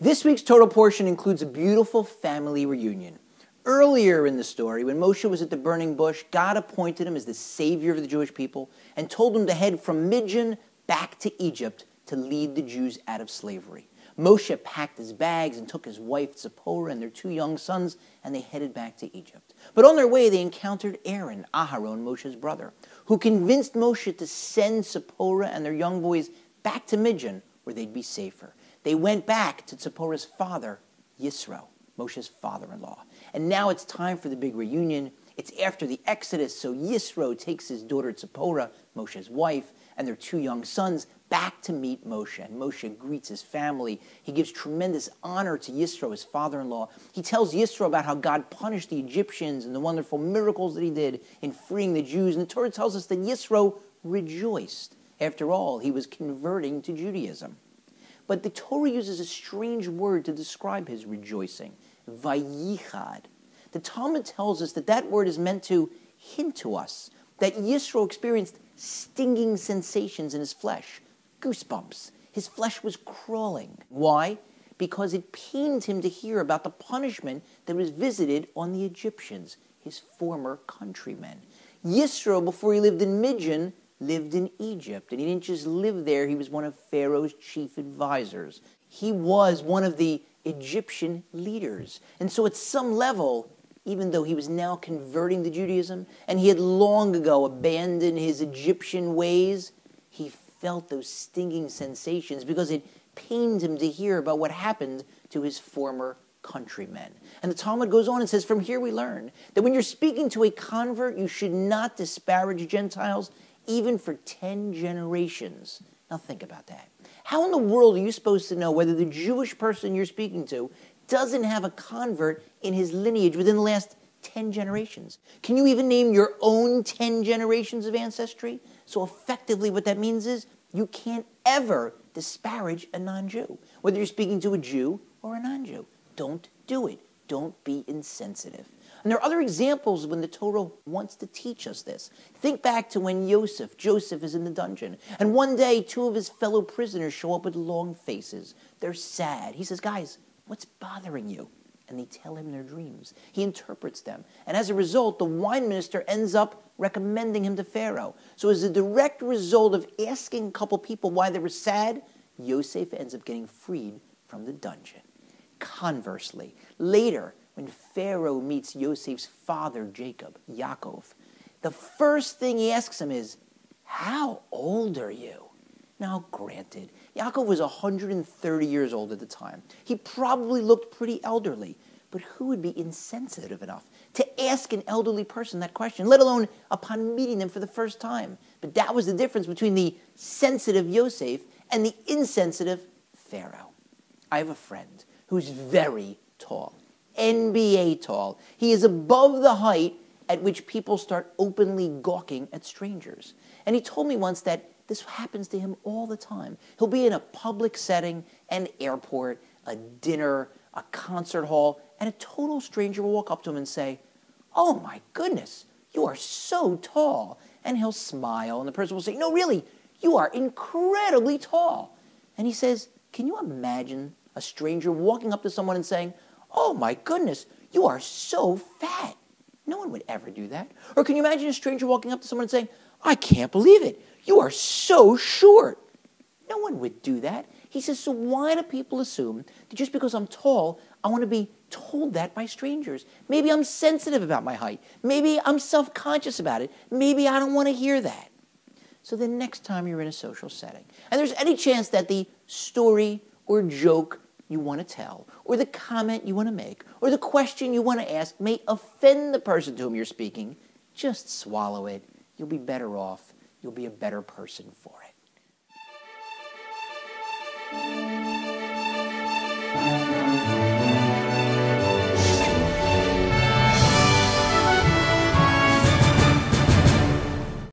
This week's Torah portion includes a beautiful family reunion. Earlier in the story, when Moshe was at the burning bush, God appointed him as the savior of the Jewish people and told him to head from Midian back to Egypt to lead the Jews out of slavery. Moshe packed his bags and took his wife Zipporah and their 2 young sons, and they headed back to Egypt. But on their way, they encountered Aaron, Aharon, Moshe's brother, who convinced Moshe to send Zipporah and their young boys back to Midian, where they'd be safer. They went back to Zipporah's father, Yisro, Moshe's father-in-law. And now it's time for the big reunion. It's after the Exodus, so Yisro takes his daughter Zipporah, Moshe's wife, and their 2 young sons back to meet Moshe. And Moshe greets his family. He gives tremendous honor to Yisro, his father-in-law. He tells Yisro about how God punished the Egyptians and the wonderful miracles that he did in freeing the Jews. And the Torah tells us that Yisro rejoiced. After all, he was converting to Judaism. But the Torah uses a strange word to describe his rejoicing, vayichad. The Talmud tells us that that word is meant to hint to us that Yisro experienced stinging sensations in his flesh, goosebumps. His flesh was crawling. Why? Because it pained him to hear about the punishment that was visited on the Egyptians, his former countrymen. Yisro, before he lived in Midian, lived in Egypt, and he didn't just live there, he was one of Pharaoh's chief advisors. He was one of the Egyptian leaders. And so at some level, even though he was now converting to Judaism, and he had long ago abandoned his Egyptian ways, he felt those stinging sensations because it pained him to hear about what happened to his former countrymen. And the Talmud goes on and says, from here we learn that when you're speaking to a convert, you should not disparage Gentiles even for 10 generations. Now think about that. How in the world are you supposed to know whether the Jewish person you're speaking to doesn't have a convert in his lineage within the last 10 generations? Can you even name your own 10 generations of ancestry? So effectively what that means is you can't ever disparage a non-Jew, whether you're speaking to a Jew or a non-Jew. Don't do it. Don't be insensitive. And there are other examples when the Torah wants to teach us this. Think back to when Joseph is in the dungeon, and one day 2 of his fellow prisoners show up with long faces. They're sad. He says, guys, what's bothering you? And they tell him their dreams. He interprets them. And as a result, the wine minister ends up recommending him to Pharaoh. So as a direct result of asking a couple people why they were sad, Yosef ends up getting freed from the dungeon. Conversely, later, when Pharaoh meets Yosef's father, Jacob, Yaakov, the first thing he asks him is, how old are you? Now, granted, Yaakov was 130 years old at the time. He probably looked pretty elderly, but who would be insensitive enough to ask an elderly person that question, let alone upon meeting them for the first time? But that was the difference between the sensitive Yosef and the insensitive Pharaoh. I have a friend who's very tall. NBA tall. He is above the height at which people start openly gawking at strangers. And he told me once that this happens to him all the time. He'll be in a public setting, an airport, a dinner, a concert hall, and a total stranger will walk up to him and say, oh my goodness, you are so tall. And he'll smile, and the person will say, no, really, you are incredibly tall. And he says, can you imagine a stranger walking up to someone and saying, oh my goodness, you are so fat. No one would ever do that. Or can you imagine a stranger walking up to someone and saying, I can't believe it, you are so short. No one would do that. He says, so why do people assume that just because I'm tall, I want to be told that by strangers? Maybe I'm sensitive about my height. Maybe I'm self-conscious about it. Maybe I don't want to hear that. So the next time you're in a social setting, and there's any chance that the story or joke you want to tell, or the comment you want to make, or the question you want to ask may offend the person to whom you're speaking, just swallow it. You'll be better off. You'll be a better person for it.